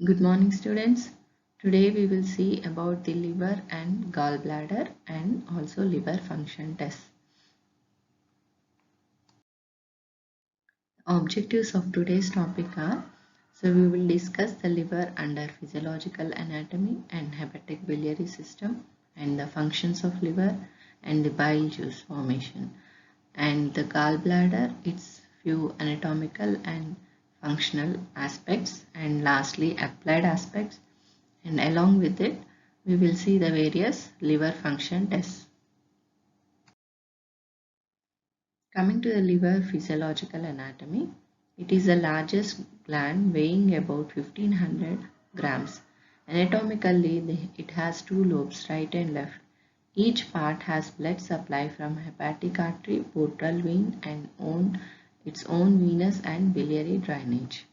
Good morning, students. Today we will see about the liver and gallbladder and also liver function tests. Objectives of today's topic are, we will discuss the liver under physiological anatomy and hepatic biliary system and the functions of liver and the bile juice formation, and the gallbladder, its few anatomical and functional aspects, and lastly applied aspects, and along with it we will see the various liver function tests. Coming to the liver physiological anatomy, it is the largest gland weighing about 1500 grams. Anatomically, it has two lobes, right and left. Each part has blood supply from hepatic artery, portal vein, and its own venous and biliary drainage.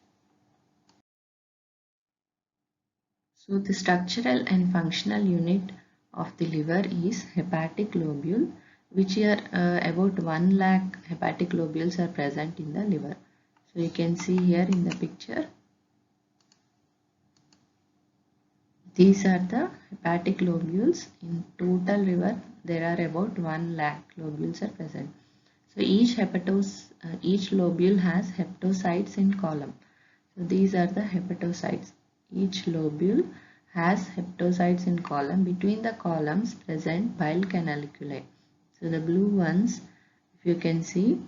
So the structural and functional unit of the liver is hepatic lobule, which are about 1 lakh hepatic lobules are present in the liver. So you can see here in the picture, these are the hepatic lobules. In total liver, there are about 1 lakh lobules are present. So each lobule has hepatocytes in column. So these are the hepatocytes. Each lobule has hepatocytes in column. Between the columns present bile canaliculi. So the blue ones, if you can see,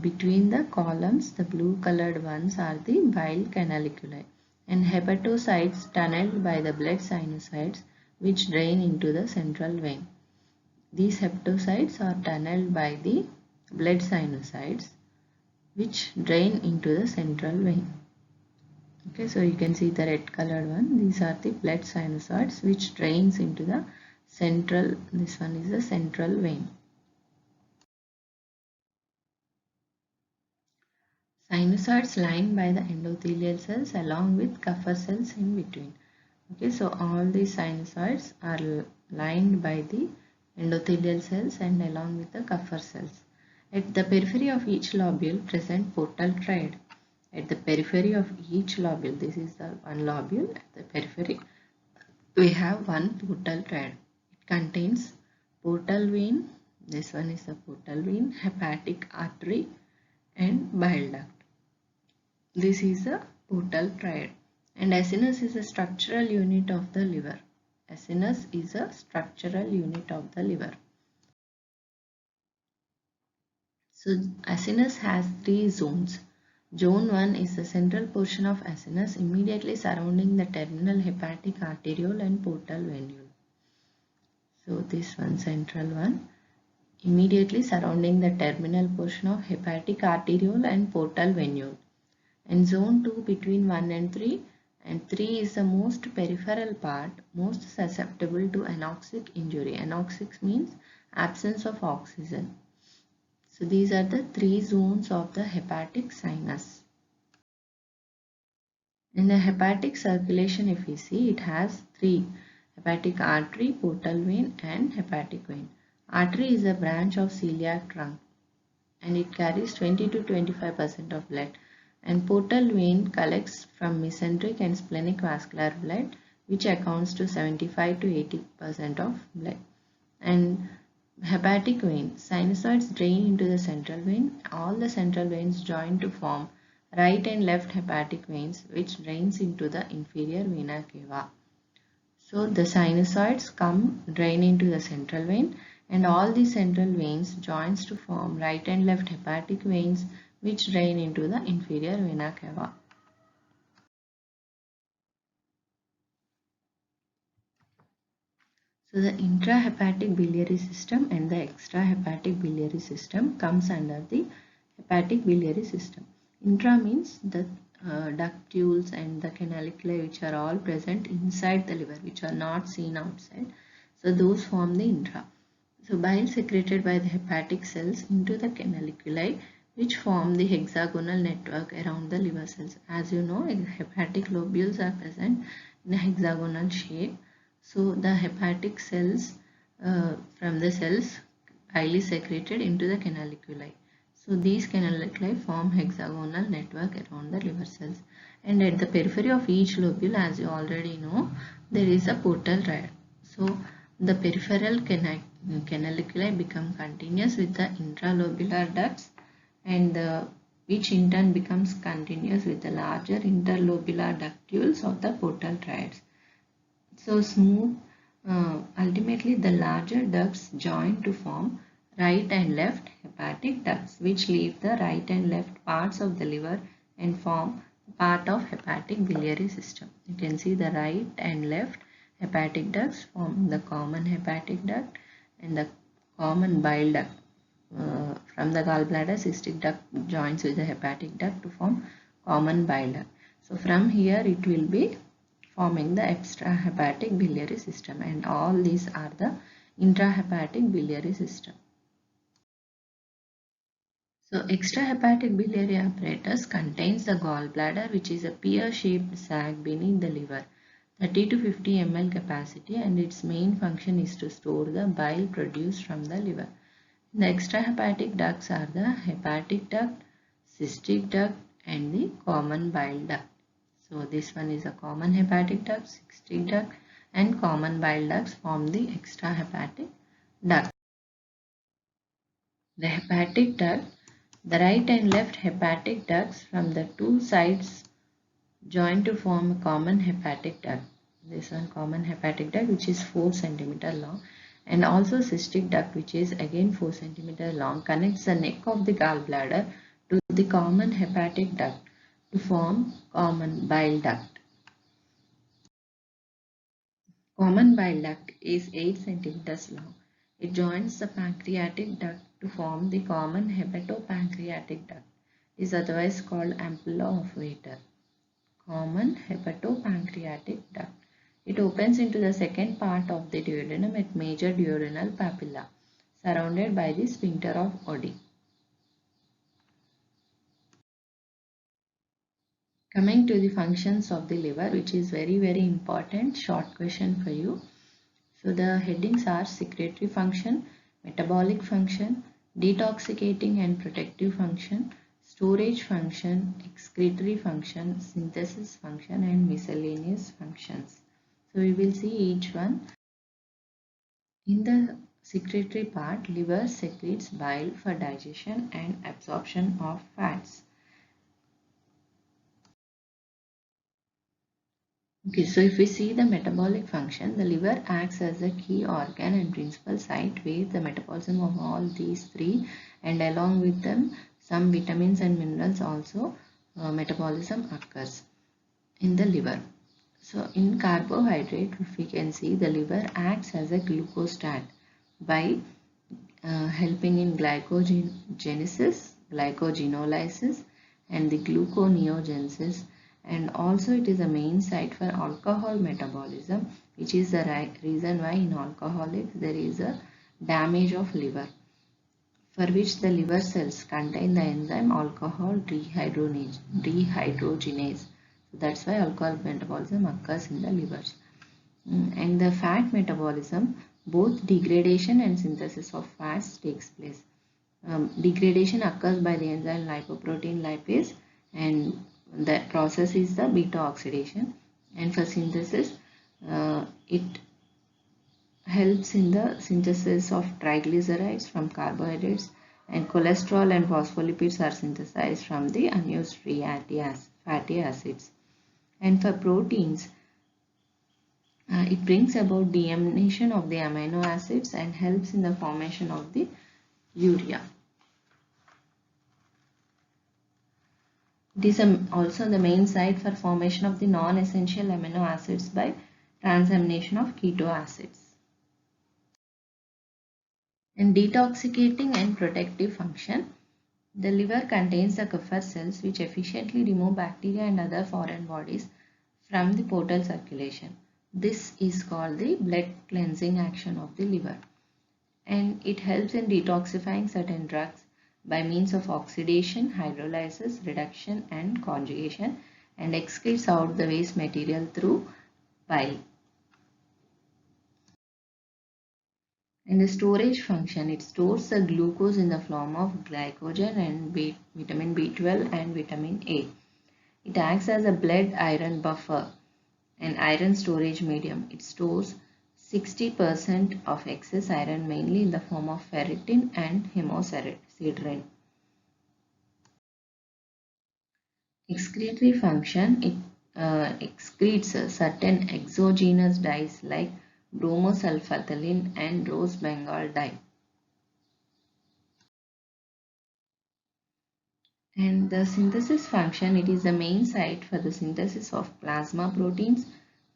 between the columns, the blue colored ones are the bile canaliculi, and hepatocytes tunneled by the blood sinusoids which drain into the central vein. These hepatocytes are tunneled by the blood sinusoids which drain into the central vein. Okay, so you can see the red colored one. These are the blood sinusoids which drains into the central, this one is the central vein. Sinusoids lined by the endothelial cells along with Kupffer cells in between. Okay, so all these sinusoids are lined by the endothelial cells and along with the Kupffer cells. At the periphery of each lobule present portal triad. At the periphery of each lobule, this is the one lobule, at the periphery we have one portal triad. It contains portal vein, this one is the portal vein, hepatic artery and bile duct. This is a portal triad, and acinus is a structural unit of the liver. Acinus is a structural unit of the liver. So acinus has three zones. Zone 1 is the central portion of acinus immediately surrounding the terminal hepatic arteriole and portal venule. So this one, central one, immediately surrounding the terminal portion of hepatic arteriole and portal venule. And zone 2 between 1 and 3, and 3 is the most peripheral part, most susceptible to anoxic injury. Anoxic means absence of oxygen. So these are the three zones of the hepatic sinus. In the hepatic circulation, if we see, it has three: hepatic artery, portal vein and hepatic vein. Artery is a branch of celiac trunk and it carries 20 to 25% of blood. And portal vein collects from mesenteric and splenic vascular blood, which accounts to 75 to 80% of blood. And hepatic vein, sinusoids drain into the central vein. All the central veins join to form right and left hepatic veins, which drains into the inferior vena cava. So the sinusoids drain into the central vein, and all the central veins joins to form right and left hepatic veins which drain into the inferior vena cava. So the intrahepatic biliary system and the extrahepatic biliary system comes under the hepatic biliary system. Intra means the ductules and the canaliculi which are all present inside the liver, which are not seen outside. So those form the intra. So bile secreted by the hepatic cells into the canaliculi, which form the hexagonal network around the liver cells. As you know, hepatic lobules are present in a hexagonal shape. So the hepatic cells, from the cells, bile is secreted into the canaliculi. So these canaliculi form hexagonal network around the liver cells. And at the periphery of each lobule, as you already know, there is a portal rod. So the peripheral canaliculi become continuous with the intralobular ducts, and which in turn becomes continuous with the larger interlobular ductules of the portal triads. So smooth, ultimately the larger ducts join to form right and left hepatic ducts, which leave the right and left parts of the liver and form part of hepatic biliary system. You can see the right and left hepatic ducts form the common hepatic duct and the common bile duct. From the gallbladder, cystic duct joins with the hepatic duct to form common bile duct. So from here it will be forming the extrahepatic biliary system, and all these are the intrahepatic biliary system. So extrahepatic biliary apparatus contains the gallbladder, which is a pear-shaped sac beneath the liver, 30 to 50 ml capacity, and its main function is to store the bile produced from the liver. The extrahepatic ducts are the hepatic duct, cystic duct, and the common bile duct. So this one is a common hepatic duct, cystic duct, and common bile ducts form the extrahepatic duct. The hepatic duct, the right and left hepatic ducts from the two sides join to form a common hepatic duct. This one common hepatic duct, which is 4 cm long, and also cystic duct, which is again 4 cm long, connects the neck of the gallbladder to the common hepatic duct to form common bile duct. Common bile duct is 8 cm long. It joins the pancreatic duct to form the common hepatopancreatic duct. It is otherwise called ampulla of Vater. Common hepatopancreatic duct. It opens into the second part of the duodenum at major duodenal papilla, surrounded by the sphincter of Oddi. Coming to the functions of the liver, which is very important, short question for you. So the headings are secretory function, metabolic function, detoxicating and protective function, storage function, excretory function, synthesis function, and miscellaneous functions. So we will see each one. In the secretory part, liver secretes bile for digestion and absorption of fats. Okay, so if we see the metabolic function, the liver acts as a key organ and principal site where the metabolism of all these three, and along with them some vitamins and minerals also metabolism occurs in the liver. So in carbohydrate, if we can see, the liver acts as a glucostat by helping in glycogenesis, glycogenolysis, and the gluconeogenesis, and also it is a main site for alcohol metabolism, which is the reason why in alcoholics there is a damage of liver, for which the liver cells contain the enzyme alcohol dehydrogenase. So that's why alcohol metabolism occurs in the livers. And the fat metabolism, both degradation and synthesis of fats takes place. Degradation occurs by the enzyme lipoprotein lipase, and that process is the beta oxidation, and for synthesis it helps in the synthesis of triglycerides from carbohydrates, and cholesterol and phospholipids are synthesized from the unused free fatty acids. And for proteins, it brings about deamination of the amino acids and helps in the formation of the urea. It is also the main site for formation of the non-essential amino acids by transamination of keto acids. In detoxicating and protective function, the liver contains the Kupffer cells which efficiently remove bacteria and other foreign bodies from the portal circulation. This is called the blood cleansing action of the liver, and it helps in detoxifying certain drugs by means of oxidation, hydrolysis, reduction, and conjugation, and excretes out the waste material through bile. In the storage function, it stores the glucose in the form of glycogen and vitamin B12 and vitamin A. It acts as a blood iron buffer and iron storage medium. It stores 60% of excess iron mainly in the form of ferritin and hemosiderin. Excretory function, it excretes certain exogenous dyes like bromosulfathalin and rose bengal dye. And the synthesis function, it is the main site for the synthesis of plasma proteins,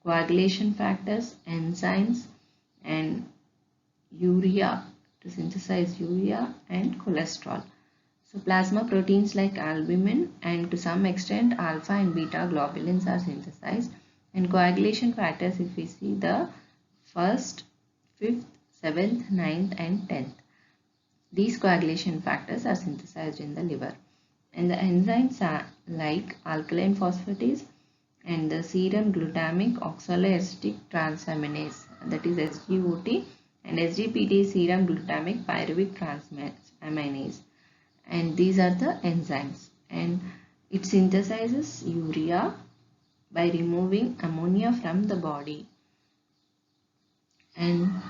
coagulation factors, enzymes, and urea, to synthesize urea and cholesterol. So plasma proteins like albumin and to some extent alpha and beta globulins are synthesized, and coagulation factors, if we see the first, fifth, seventh, ninth and 10th. These coagulation factors are synthesized in the liver. And the enzymes are like alkaline phosphatase and the serum glutamic oxaloacetic transaminase, that is SGOT, and SGPT serum glutamic pyruvic transaminase. And these are the enzymes, and it synthesizes urea by removing ammonia from the body, and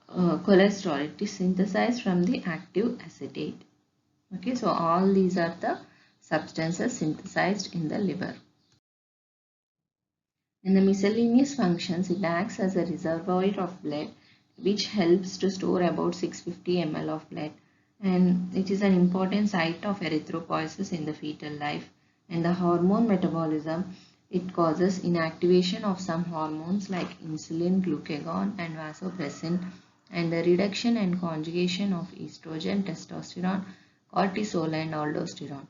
cholesterol, it is synthesized from the active acetate. Okay, so all these are the substances synthesized in the liver. In the miscellaneous functions, it acts as a reservoir of blood which helps to store about 650 ml of blood, and it is an important site of erythropoiesis in the fetal life. And the hormone metabolism, it causes inactivation of some hormones like insulin, glucagon and vasopressin, and the reduction and conjugation of estrogen, testosterone, cortisol and aldosterone.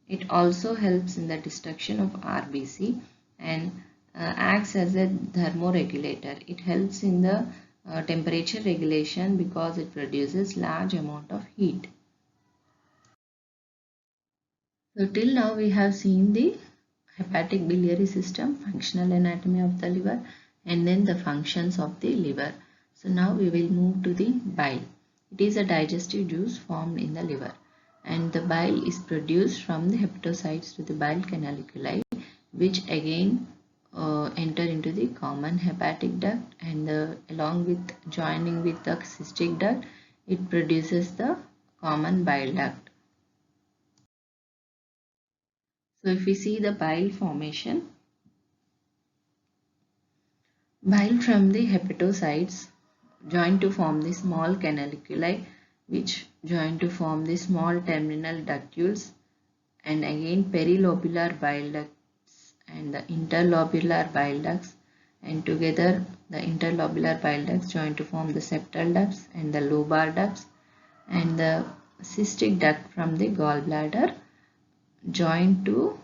It also helps in the destruction of RBC and acts as a thermoregulator. It helps in the temperature regulation because it produces large amount of heat. So till now we have seen the hepatic biliary system, functional anatomy of the liver, and then the functions of the liver. So now we will move to the bile. It is a digestive juice formed in the liver, and the bile is produced from the hepatocytes to the bile canaliculi, which again enter into the common hepatic duct, and along with joining with the cystic duct, it produces the common bile duct. So if we see the bile formation, bile from the hepatocytes join to form the small canaliculi, which join to form the small terminal ductules, and again perilobular bile ducts and the interlobular bile ducts, and together the interlobular bile ducts join to form the septal ducts and the lobar ducts, and the cystic duct from the gallbladder join to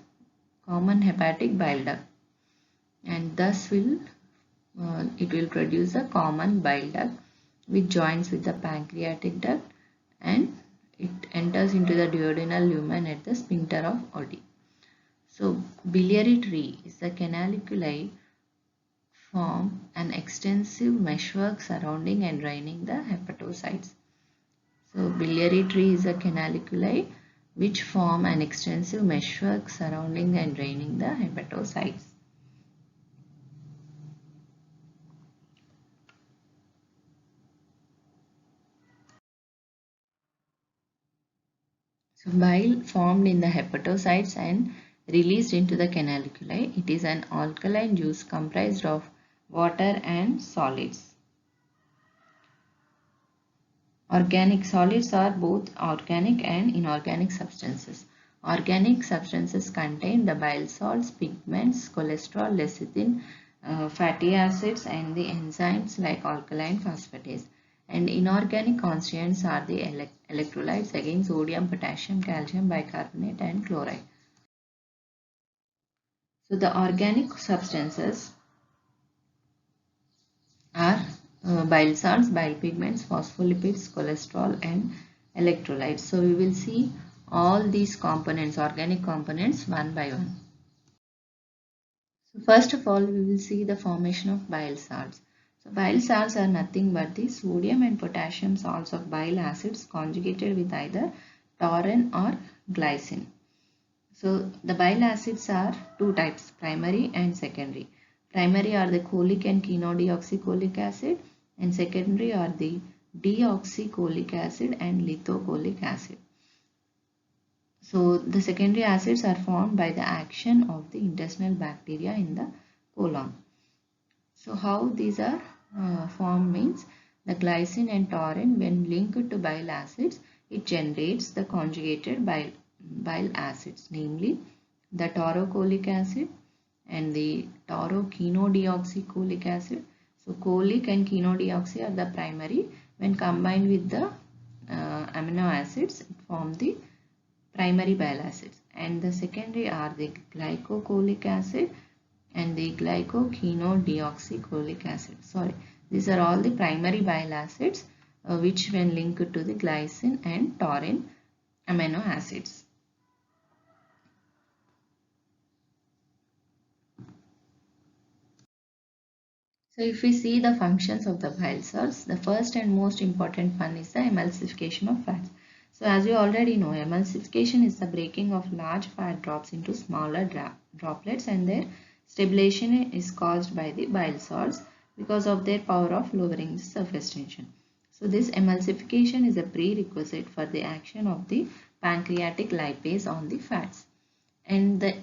common hepatic bile duct, and thus it will produce a common bile duct which joins with the pancreatic duct, and it enters into the duodenal lumen at the sphincter of Oddi. So biliary tree is the canaliculi form an extensive meshwork surrounding and draining the hepatocytes. So biliary tree is a canaliculi which form an extensive meshwork surrounding and draining the hepatocytes. So bile formed in the hepatocytes and released into the canaliculi. It is an alkaline juice comprised of water and solids. Organic solids are both organic and inorganic substances. Organic substances contain the bile salts, pigments, cholesterol, lecithin, fatty acids and the enzymes like alkaline phosphatase. And inorganic constituents are the electrolytes, again sodium, potassium, calcium, bicarbonate and chloride. So the organic substances are bile salts, bile pigments, phospholipids, cholesterol and electrolytes. So we will see all these components, organic components, one by one. So first of all, we will see the formation of bile salts. So bile salts are nothing but the sodium and potassium salts of bile acids conjugated with either taurine or glycine. So the bile acids are two types, primary and secondary. Primary are the cholic and chenodeoxycholic acid, and secondary are the deoxycholic acid and lithocholic acid. So the secondary acids are formed by the action of the intestinal bacteria in the colon. So how these are formed means the glycine and taurine, when linked to bile acids, it generates the conjugated bile acids, namely the taurocholic acid and the taurochenodeoxycholic acid. So cholic and chenodeoxy are the primary. When combined with the amino acids, it form the primary bile acids, and the secondary are the glycocholic acid and the glycokenodeoxycholic acid. Sorry, these are all the primary bile acids which when linked to the glycine and taurine amino acids. So if we see the functions of the bile salts, the first and most important one is the emulsification of fats. So as you already know, emulsification is the breaking of large fat drops into smaller droplets, and their stabilization is caused by the bile salts because of their power of lowering the surface tension. So this emulsification is a prerequisite for the action of the pancreatic lipase on the fats. And the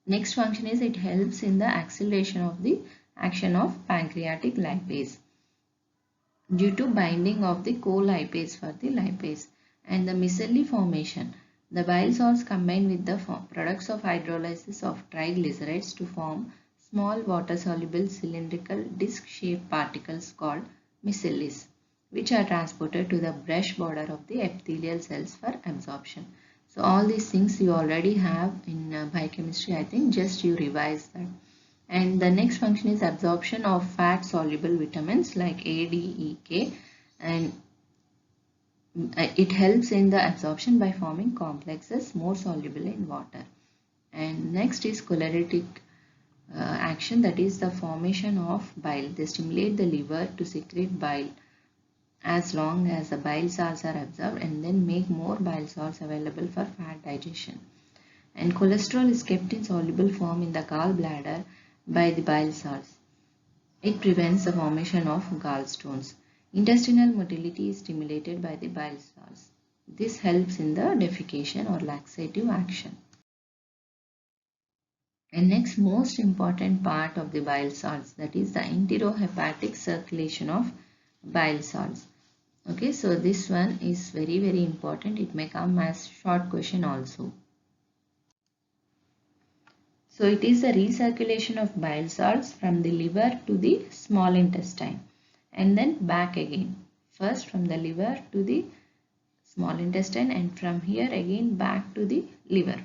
next function is it helps in the acceleration of the action of pancreatic lipase due to binding of the co-lipase for the lipase. And the micelle formation. The bile salts combine with the products of hydrolysis of triglycerides to form small water-soluble cylindrical disc-shaped particles called micelles, which are transported to the brush border of the epithelial cells for absorption. So all these things you already have in biochemistry, I think just you revise that. And the next function is absorption of fat soluble vitamins like A, D, E, K, and it helps in the absorption by forming complexes more soluble in water. And next is cholinergic action, that is the formation of bile. They stimulate the liver to secrete bile as long as the bile salts are absorbed and then make more bile salts available for fat digestion. And cholesterol is kept in soluble form in the gallbladder by the bile salts. It prevents the formation of gallstones. Intestinal motility is stimulated by the bile salts. This helps in the defecation or laxative action. And next most important part of the bile salts, that is the enterohepatic circulation of bile salts. Okay, so this one is very important. It may come as short question also. So it is the recirculation of bile salts from the liver to the small intestine and then back again. First from the liver to the small intestine and from here again back to the liver.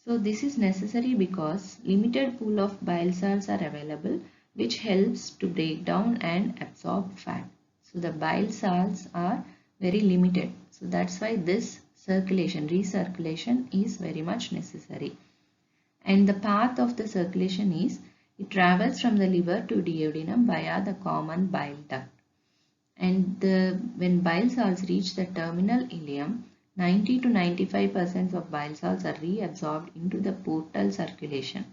So this is necessary because limited pool of bile salts are available, which helps to break down and absorb fat. So the bile salts are very limited. So that's why this recirculation is very much necessary. And the path of the circulation is it travels from the liver to duodenum via the common bile duct. And when bile salts reach the terminal ileum, 90 to 95% of bile salts are reabsorbed into the portal circulation.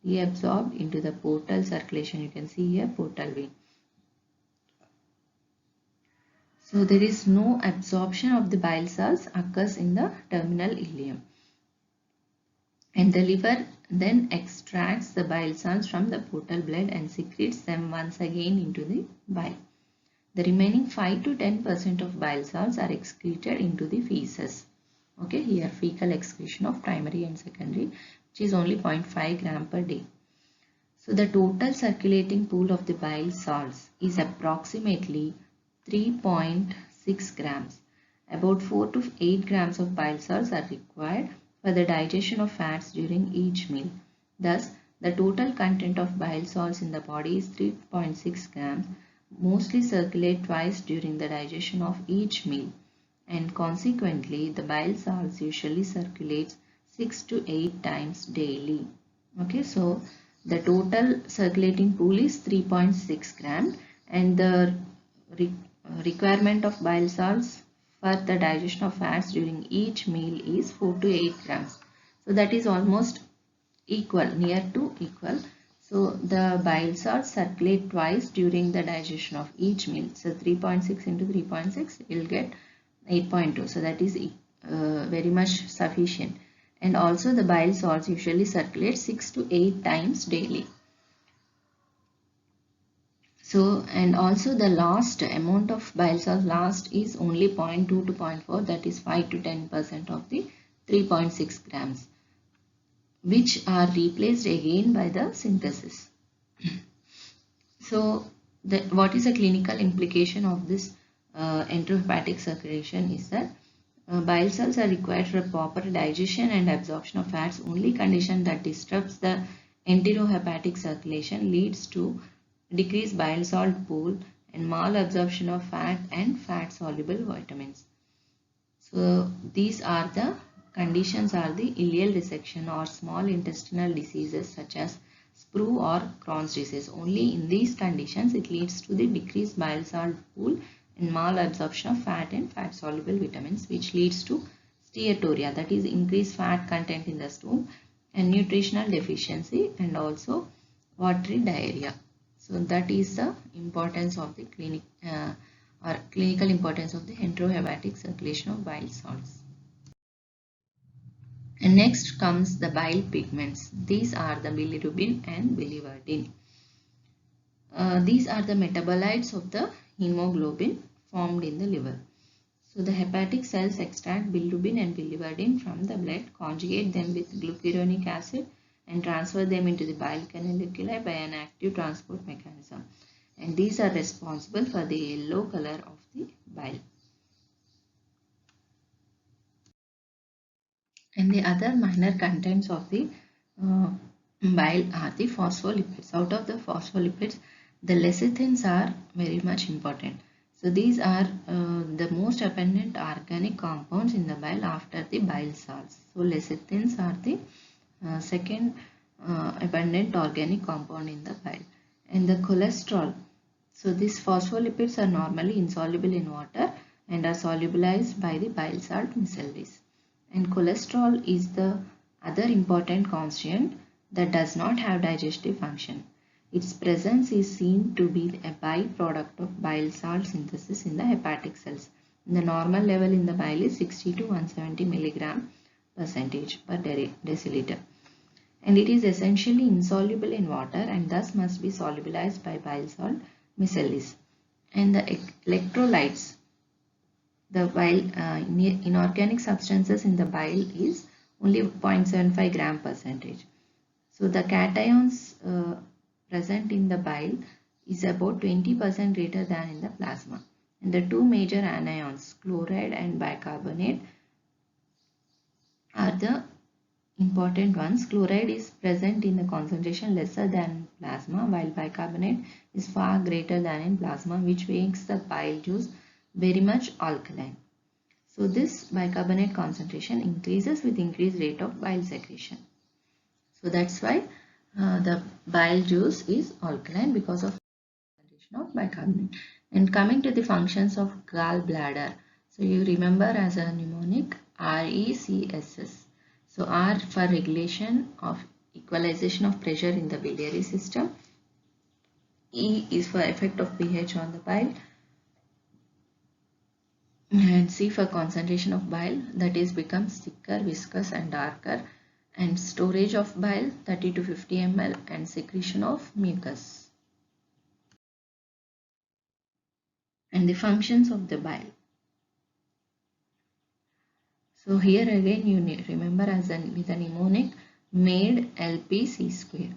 Reabsorbed into the portal circulation. You can see here portal vein. So there is no absorption of the bile salts occurs in the terminal ileum. And the liver then extracts the bile salts from the portal blood and secretes them once again into the bile. The remaining 5 to 10% of bile salts are excreted into the feces. Okay, here fecal excretion of primary and secondary, which is only 0.5 gram per day. So the total circulating pool of the bile salts is approximately 3.6 grams. About 4 to 8 grams of bile salts are required for the digestion of fats during each meal. Thus, the total content of bile salts in the body is 3.6 grams, mostly circulate twice during the digestion of each meal, and consequently the bile salts usually circulates 6 to 8 times daily. Okay, so the total circulating pool is 3.6 grams and the requirement of bile salts for the digestion of fats during each meal is 4 to 8 grams. So that is almost equal, near to equal. So the bile salts circulate twice during the digestion of each meal. So 3.6 into 3.6 will get 8.2. So that is very much sufficient. And also the bile salts usually circulate 6 to 8 times daily. So, and also the last amount of bile salts last is only 0.2 to 0.4, that is 5 to 10% of the 3.6 grams, which are replaced again by the synthesis. So, what is a clinical implication of this enterohepatic circulation is that bile salts are required for proper digestion and absorption of fats. Only condition that disrupts the enterohepatic circulation leads to decreased bile salt pool and malabsorption of fat and fat soluble vitamins. So these are the conditions are the ileal resection or small intestinal diseases such as sprue or Crohn's disease. Only in these conditions it leads to the decreased bile salt pool and malabsorption of fat and fat soluble vitamins, which leads to steatorrhea, that is increased fat content in the stool, and nutritional deficiency, and also watery diarrhea. So that is the importance of the clinical importance of the enterohepatic circulation of bile salts. And next comes the bile pigments. These are the bilirubin and biliverdin. These are the metabolites of the hemoglobin formed in the liver. So the hepatic cells extract bilirubin and biliverdin from the blood, conjugate them with glucuronic acid, and transfer them into the bile canaliculi by an active transport mechanism. And these are responsible for the yellow color of the bile. And the other minor contents of the bile are the phospholipids. Out of the phospholipids, the lecithins are very much important. So these are the most abundant organic compounds in the bile after the bile salts. So lecithins are the second abundant organic compound in the bile. And the cholesterol. So these phospholipids are normally insoluble in water and are solubilized by the bile salt micellis. And cholesterol is the other important constituent that does not have digestive function. Its presence is seen to be a byproduct of bile salt synthesis in the hepatic cells. The normal level in the bile is 60 to 170 milligram percentage per deciliter. And it is essentially insoluble in water and thus must be solubilized by bile salt micellis. And the electrolytes, the bile inorganic substances in the bile is only 0.75 gram percentage. So the cations present in the bile is about 20% greater than in the plasma. And the two major anions, chloride and bicarbonate, are the important ones. Chloride is present in the concentration lesser than plasma, while bicarbonate is far greater than in plasma, which makes the bile juice very much alkaline. So this bicarbonate concentration increases with increased rate of bile secretion. So that's why the bile juice is alkaline, because of concentration of bicarbonate. And coming to the functions of gallbladder. So you remember as a mnemonic RECSS. So R for regulation of equalization of pressure in the biliary system. E is for effect of pH on the bile. And C for concentration of bile, that is becomes thicker, viscous and darker, and storage of bile 30 to 50 ml, and secretion of mucus. And the functions of the bile. So here again you remember as with a mnemonic MADE LP C².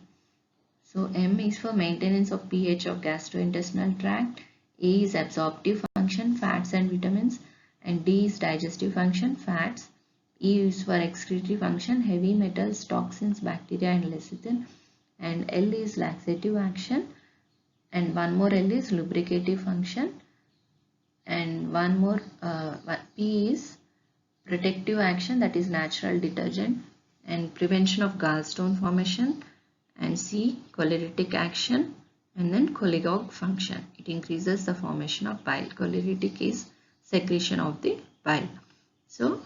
So M is for maintenance of pH of gastrointestinal tract, A is absorptive function, fats and vitamins, and D is digestive function, fats, E is for excretory function, heavy metals, toxins, bacteria and lecithin, and L is laxative action, and one more L is lubricative function, and one more P is protective action, that is natural detergent and prevention of gallstone formation, and C cholinergic action And then cholinergic function, it increases the formation of bile. Cholinergic is secretion of the bile. So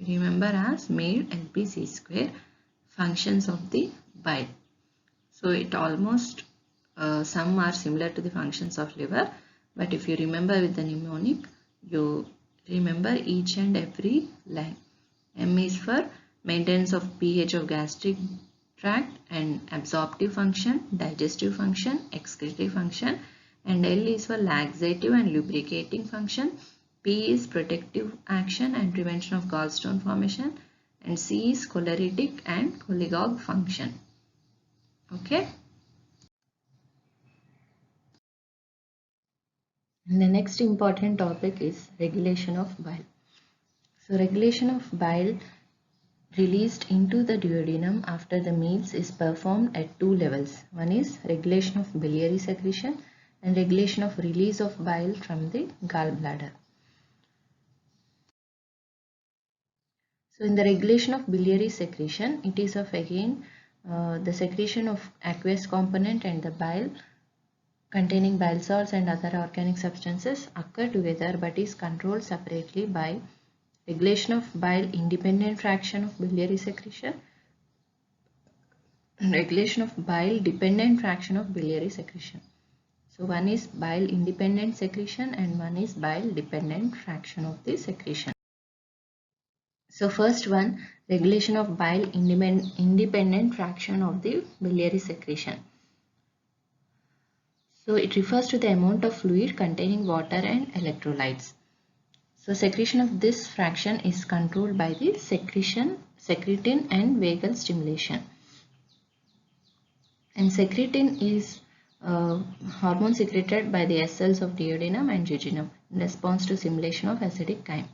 remember as made LPC square, functions of the bile. So it almost some are similar to the functions of liver, but if you remember with the mnemonic, you remember each and every line. M is for maintenance of pH of gastric tract and absorptive function, digestive function, excretive function, and L is for laxative and lubricating function. P is protective action and prevention of gallstone formation, and C is cholinergic and cholinergic function. Okay. And the next important topic is regulation of bile. So regulation of bile released into the duodenum after the meals is performed at two levels. One is regulation of biliary secretion and regulation of release of bile from the gallbladder. So in the regulation of biliary secretion, it is of again the secretion of aqueous component and the bile containing bile salts and other organic substances occur together but is controlled separately by regulation of bile independent fraction of biliary secretion and regulation of bile dependent fraction of biliary secretion. So one is bile independent secretion and one is bile dependent fraction of the secretion. So first one, regulation of bile independent fraction of the biliary secretion. So it refers to the amount of fluid containing water and electrolytes. So secretion of this fraction is controlled by the secretin and vagal stimulation. And secretin is hormone secreted by the S cells of duodenum and jejunum in response to stimulation of acidic chyme.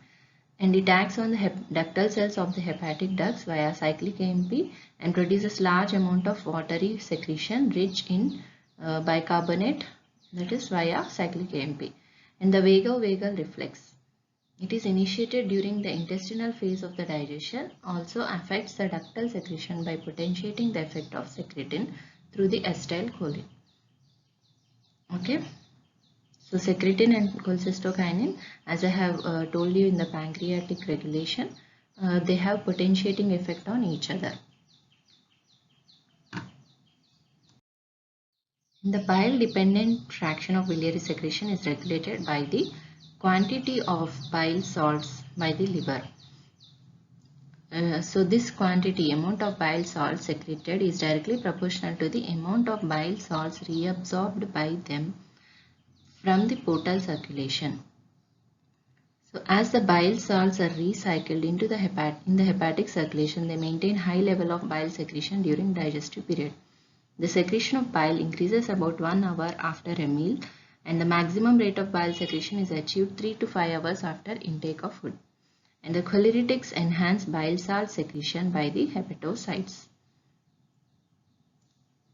And it acts on the ductal cells of the hepatic ducts via cyclic AMP and produces large amount of watery secretion rich in bicarbonate, that is via cyclic AMP. And the vagal reflex, it is initiated during the intestinal phase of the digestion, also affects the ductal secretion by potentiating the effect of secretin through the acetylcholine. Okay. So secretin and cholecystokinin, as I have told you in the pancreatic regulation, they have potentiating effect on each other. The bile dependent fraction of biliary secretion is regulated by the quantity of bile salts by the liver. So this quantity, amount of bile salts secreted, is directly proportional to the amount of bile salts reabsorbed by them from the portal circulation. So as the bile salts are recycled into the hepatic circulation, they maintain high level of bile secretion during digestive period. The secretion of bile increases about 1 hour after a meal, and the maximum rate of bile secretion is achieved 3 to 5 hours after intake of food. And the choleritics enhance bile salt secretion by the hepatocytes.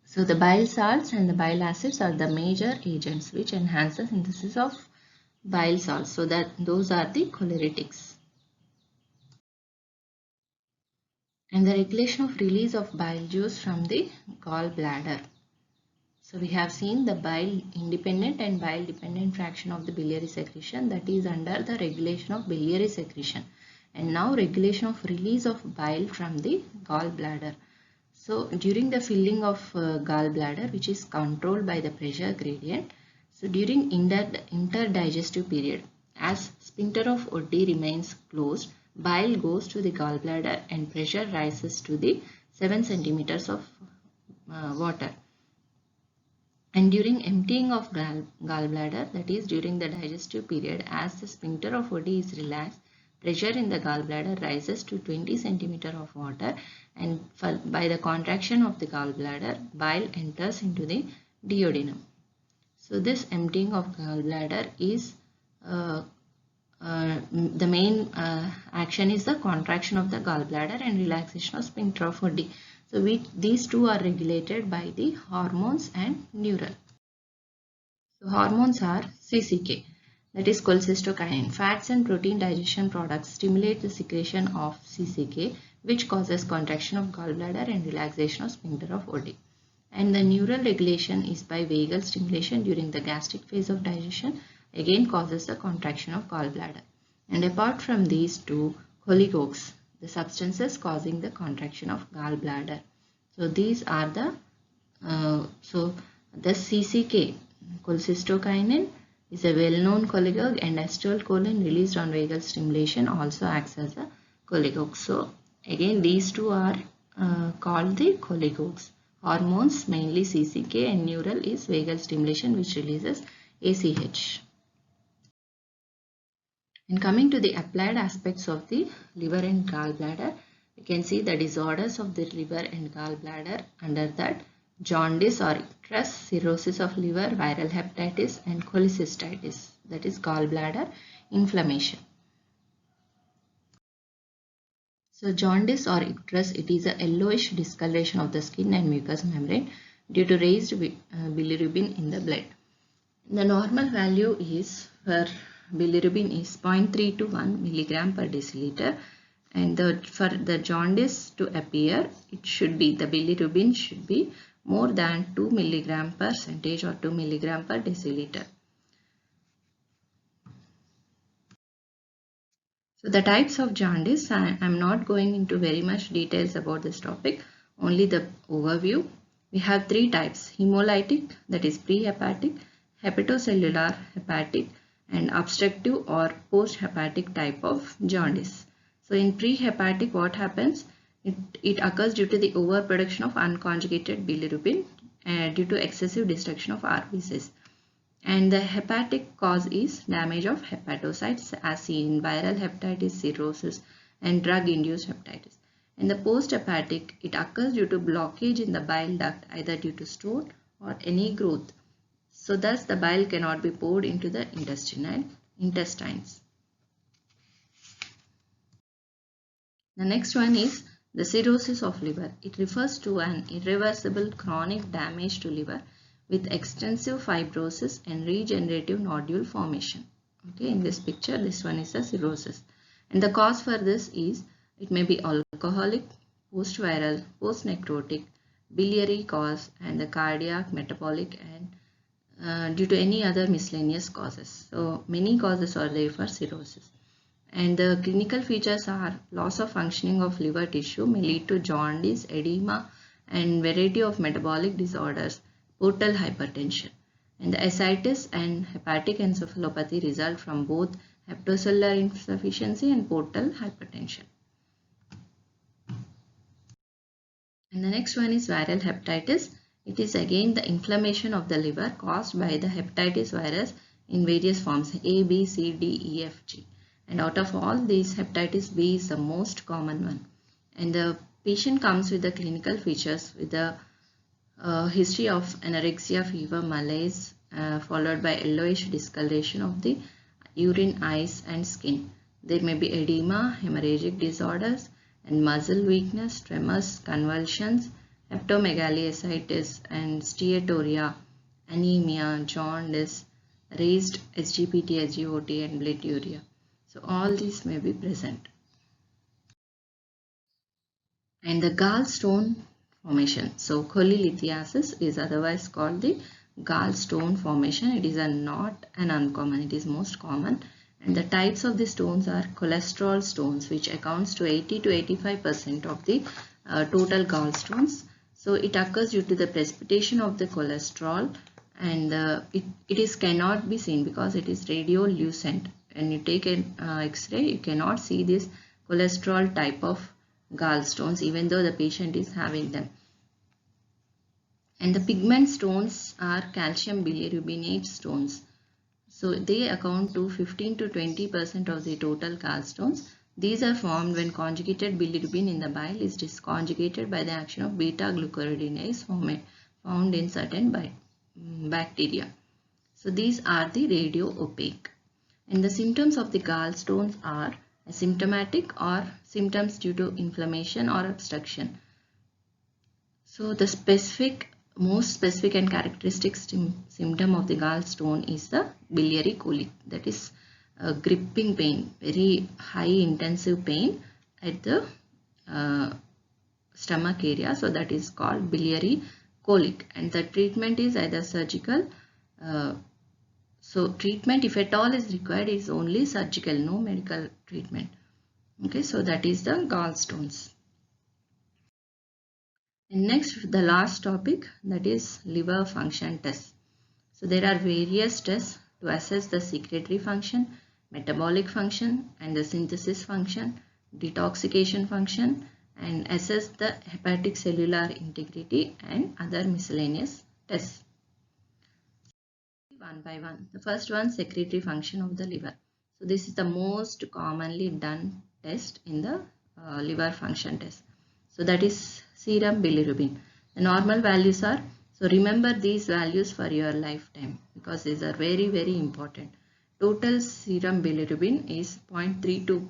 So the bile salts and the bile acids are the major agents which enhance the synthesis of bile salts. So that those are the choleritics. And the regulation of release of bile juice from the gallbladder. So we have seen the bile independent and bile dependent fraction of the biliary secretion, that is under the regulation of biliary secretion. And now regulation of release of bile from the gallbladder. So during the filling of gallbladder, which is controlled by the pressure gradient, so during interdigestive period, as sphincter of Oddi remains closed, bile goes to the gallbladder and pressure rises to the 7 centimeters of water. And during emptying of gallbladder, that is during the digestive period, as the sphincter of Oddi is relaxed, pressure in the gallbladder rises to 20 centimeters of water, and by the contraction of the gallbladder, bile enters into the duodenum. So this emptying of gallbladder is the main action is the contraction of the gallbladder and relaxation of sphincter of Oddi. So these two are regulated by the hormones and neural. So hormones are CCK, that is cholecystokinin. Fats and protein digestion products stimulate the secretion of CCK, which causes contraction of gallbladder and relaxation of sphincter of Oddi. And the neural regulation is by vagal stimulation during the gastric phase of digestion, again causes the contraction of gallbladder. And apart from these two, choligogues, the substances causing the contraction of gallbladder. So these are the the CCK, cholecystokinin, is a well-known choligogue, and acetylcholine released on vagal stimulation also acts as a choligogue. So again these two are called the choligogues. Hormones mainly CCK, and neural is vagal stimulation which releases ACH. And coming to the applied aspects of the liver and gallbladder, we can see the disorders of the liver and gallbladder under that: jaundice or icterus, cirrhosis of liver, viral hepatitis, and cholecystitis, that is gallbladder inflammation. So jaundice or icterus, it is a yellowish discoloration of the skin and mucous membrane due to raised bilirubin in the blood. The normal value is for bilirubin is 0.3 to 1 milligram per deciliter, and for the jaundice to appear, it should be, the bilirubin should be more than 2 milligram percentage or 2 milligram per deciliter. So the types of jaundice, I am not going into very much details about this topic, only the overview. We have three types: hemolytic, that is pre-hepatic, hepatocellular hepatic, and obstructive or post-hepatic type of jaundice. So in pre-hepatic, what happens? It occurs due to the overproduction of unconjugated bilirubin due to excessive destruction of RBCs. And the hepatic cause is damage of hepatocytes as seen in viral hepatitis, cirrhosis, and drug-induced hepatitis. In the post-hepatic, it occurs due to blockage in the bile duct, either due to stone or any growth. So thus the bile cannot be poured into the intestines. The next one is the cirrhosis of liver. It refers to an irreversible chronic damage to liver with extensive fibrosis and regenerative nodule formation. Okay, in this picture, this one is a cirrhosis. And the cause for this is, it may be alcoholic, post-viral, post-necrotic, biliary cause, and the cardiac, metabolic, and due to any other miscellaneous causes. So many causes are there for cirrhosis. And the clinical features are loss of functioning of liver tissue may lead to jaundice, edema, and variety of metabolic disorders, portal hypertension. And the ascites and hepatic encephalopathy result from both hepatocellular insufficiency and portal hypertension. And the next one is viral hepatitis. It is again the inflammation of the liver caused by the hepatitis virus in various forms A, B, C, D, E, F, G. And out of all these, hepatitis B is the most common one. And the patient comes with the clinical features with the history of anorexia, fever, malaise, followed by yellowish discoloration of the urine, eyes, and skin. There may be edema, hemorrhagic disorders, and muscle weakness, tremors, convulsions, hepatomegaly, ascites, and steatorrhea, anemia, jaundice, raised SGPT, SGOT, and blood urea. So all these may be present. And the gallstone formation. So cholelithiasis is otherwise called the gallstone formation. It is not an uncommon, it is most common. And the types of the stones are cholesterol stones, which accounts to 80 to 85% of the total gallstones. So it occurs due to the precipitation of the cholesterol, and it cannot be seen because it is radiolucent. When you take an X-ray, you cannot see this cholesterol type of gallstones even though the patient is having them. And the pigment stones are calcium bilirubinate stones. So they account to 15 to 20% of the total gallstones. These are formed when conjugated bilirubin in the bile is disconjugated by the action of beta-glucuronidase found in certain bacteria. So these are the radio-opaque. And the symptoms of the gallstones are asymptomatic or symptoms due to inflammation or obstruction. So the most specific and characteristic symptom of the gallstone is the biliary colic, that is a gripping pain, very high intensive pain at the stomach area. So that is called biliary colic, and the treatment is either surgical. So treatment, if at all is required, is only surgical, no medical treatment. Okay, so that is the gallstones. And next, the last topic, that is liver function tests. So there are various tests to assess the secretory function, metabolic function, and the synthesis function, detoxification function, and assess the hepatic cellular integrity and other miscellaneous tests. One by one. The first one, secretory function of the liver. So this is the most commonly done test in the liver function test. So that is serum bilirubin. The normal values are, so remember these values for your lifetime because these are very, very important. Total serum bilirubin is 0.3 to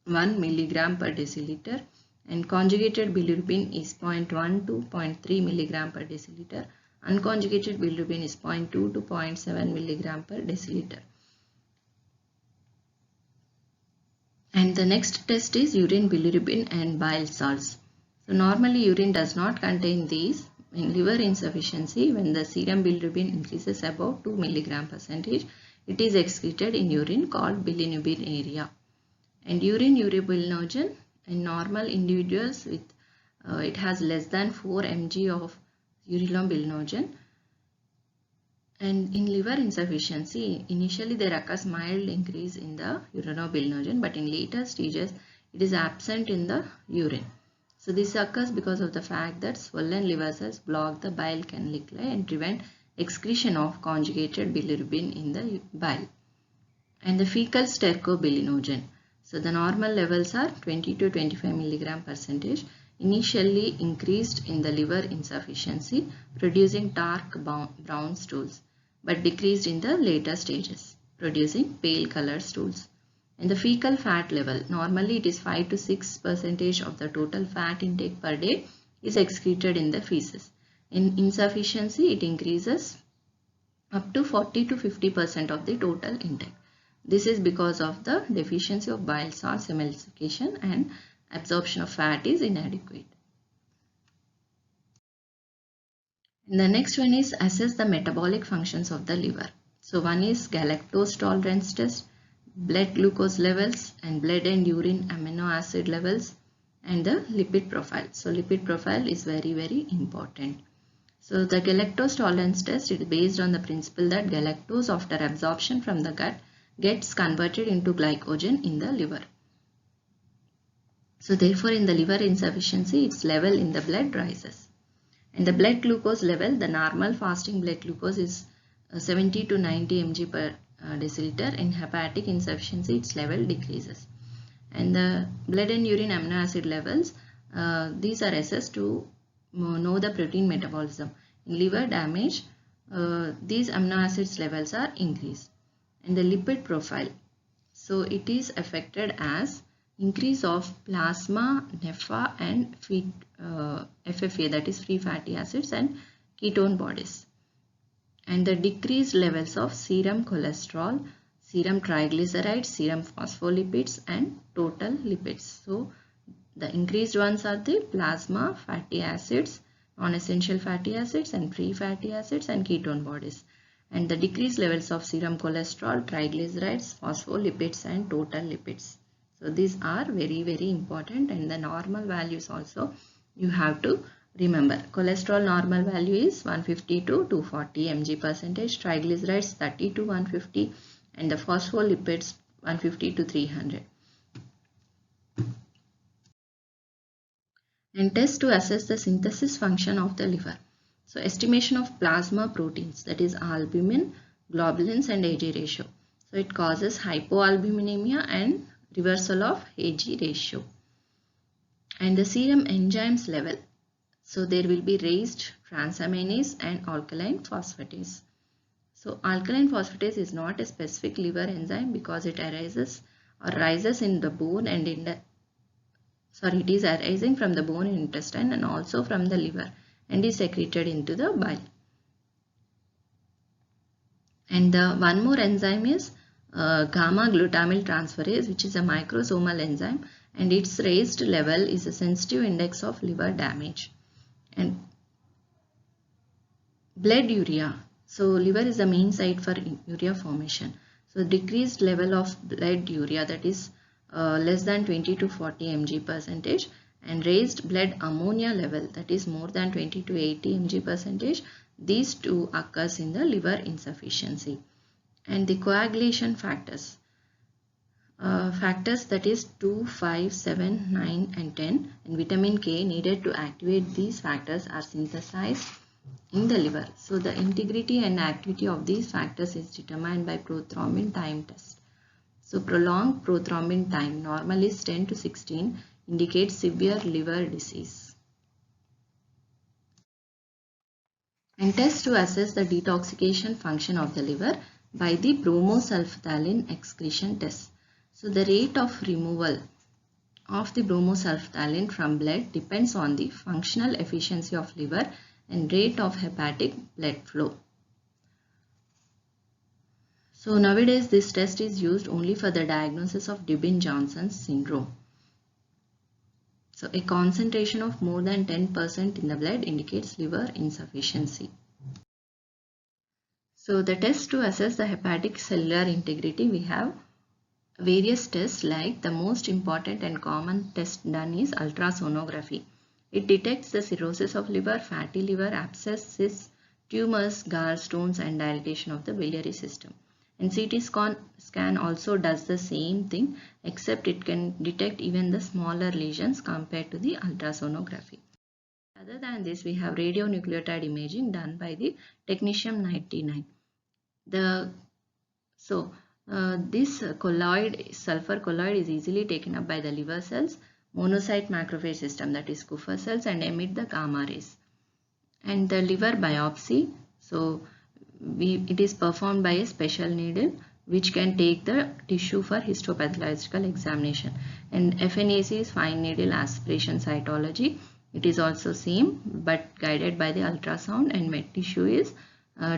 1 milligram per deciliter, and conjugated bilirubin is 0.1 to 0.3 milligram per deciliter. Unconjugated bilirubin is 0.2 to 0.7 milligram per deciliter. And the next test is urine bilirubin and bile salts. So normally urine does not contain these. In liver insufficiency, when the serum bilirubin increases above 2 milligram percentage, it is excreted in urine called bilirubinuria. And urine urobilinogen in normal individuals with it has less than 4 mg of urobilinogen. And in liver insufficiency, initially there occurs mild increase in the urobilinogen, but in later stages it is absent in the urine. So this occurs because of the fact that swollen liver cells block the bile canaliculi and prevent excretion of conjugated bilirubin in the bile. And the fecal stercobilinogen. So the normal levels are 20 to 25 milligram percentage, initially increased in the liver insufficiency, producing dark brown stools, but decreased in the later stages, producing pale color stools. And the fecal fat level, normally it is 5 to 6% of the total fat intake per day is excreted in the feces. In insufficiency, it increases up to 40 to 50% of the total intake. This is because of the deficiency of bile salts emulsification and absorption of fat is inadequate. And the next one is assess the metabolic functions of the liver. So one is galactose tolerance test, blood glucose levels, and blood and urine amino acid levels, and the lipid profile. So lipid profile is very, very important. So the galactose tolerance test is based on the principle that galactose after absorption from the gut gets converted into glycogen in the liver. So therefore in the liver insufficiency, its level in the blood rises. And the blood glucose level, the normal fasting blood glucose is 70 to 90 mg per deciliter. In hepatic insufficiency, its level decreases. And the blood and urine amino acid levels, these are assessed to know the protein metabolism. In liver damage, these amino acids levels are increased. And the lipid profile, so it is affected as increase of plasma, NEFA and FFA, that is free fatty acids, and ketone bodies. And the decreased levels of serum cholesterol, serum triglycerides, serum phospholipids and total lipids. So the increased ones are the plasma, fatty acids, non-essential fatty acids and free fatty acids and ketone bodies. And the decreased levels of serum cholesterol, triglycerides, phospholipids and total lipids. So these are very, very important, and the normal values also you have to remember. Cholesterol normal value is 150 to 240 mg percentage, triglycerides 30 to 150 and the phospholipids 150 to 300. And test to assess the synthesis function of the liver. So estimation of plasma proteins, that is albumin, globulins and Ag ratio. So it causes hypoalbuminemia and reversal of Ag ratio. And the serum enzymes level. So there will be raised transaminase and alkaline phosphatase. So alkaline phosphatase is not a specific liver enzyme because it rises in the bone and in the it is arising from the bone and intestine and also from the liver and is secreted into the bile. And the one more enzyme is gamma glutamyl transferase, which is a microsomal enzyme, and its raised level is a sensitive index of liver damage. And Blood urea. So liver is the main site for urea formation. So decreased level of blood urea, that is less than 20 to 40 mg percentage, and raised blood ammonia level, that is more than 20 to 80 mg percentage. These two occurs in the liver insufficiency. And the coagulation factors. Factors that is 2, 5, 7, 9 and 10 and vitamin K needed to activate these factors are synthesized in the liver. So the integrity and activity of these factors is determined by prothrombin time test. So prolonged prothrombin time, normal is 10 to 16, indicates severe liver disease. And test to assess the detoxification function of the liver by the bromosulfathalin excretion test. So the rate of removal of the bromosulfathalin from blood depends on the functional efficiency of liver and rate of hepatic blood flow. So nowadays this test is used only for the diagnosis of Dubin-Johnson's syndrome. So a concentration of more than 10% in the blood indicates liver insufficiency. So the test to assess the hepatic cellular integrity, we have various tests, like the most important and common test done is ultrasonography. It detects the cirrhosis of liver, fatty liver, abscess, cysts, tumors, gallstones and dilatation of the biliary system. And CT scan also does the same thing, except it can detect even the smaller lesions compared to the ultrasonography. Other than this, we have radionucleotide imaging done by the technetium-99. This sulfur colloid is easily taken up by the liver cells, monocyte macrophage system, that is Kupffer cells, and emit the gamma rays. And the liver biopsy, it is performed by a special needle which can take the tissue for histopathological examination. And FNAC is fine needle aspiration cytology. It is also same but guided by the ultrasound, and med tissue is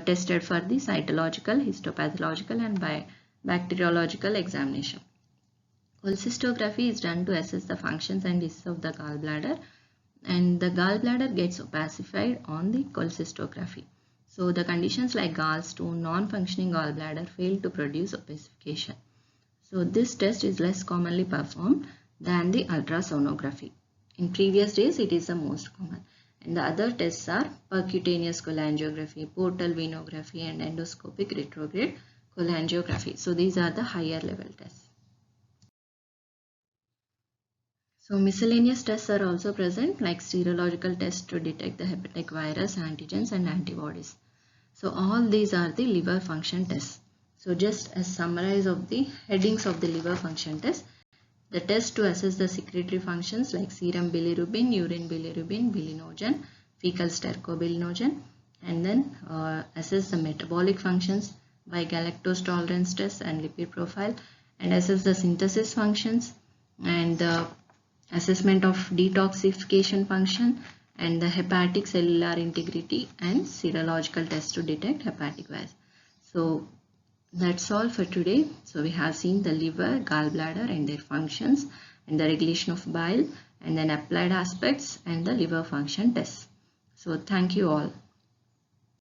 tested for the cytological, histopathological and bacteriological examination. Cholecystography is done to assess the functions and disease of the gallbladder, and the gallbladder gets opacified on the cholecystography. So the conditions like gallstone, non-functioning gallbladder fail to produce opacification. So this test is less commonly performed than the ultrasonography. In previous days it is the most common. And the other tests are percutaneous cholangiography, portal venography and endoscopic retrograde cholangiography. So these are the higher level tests. So miscellaneous tests are also present, like serological tests to detect the hepatic virus, antigens and antibodies. So all these are the liver function tests. So just as summarize of the headings of the liver function test, the test to assess the secretory functions like serum bilirubin, urine bilirubin, bilinogen, fecal stercobilinogen, and then assess the metabolic functions by galactose tolerance test and lipid profile, and assess the synthesis functions and the assessment of detoxification function and the hepatic cellular integrity and serological test to detect hepatic virus. So that's all for today. So we have seen the liver, gallbladder and their functions, and the regulation of bile, and then applied aspects and the liver function tests. So thank you all.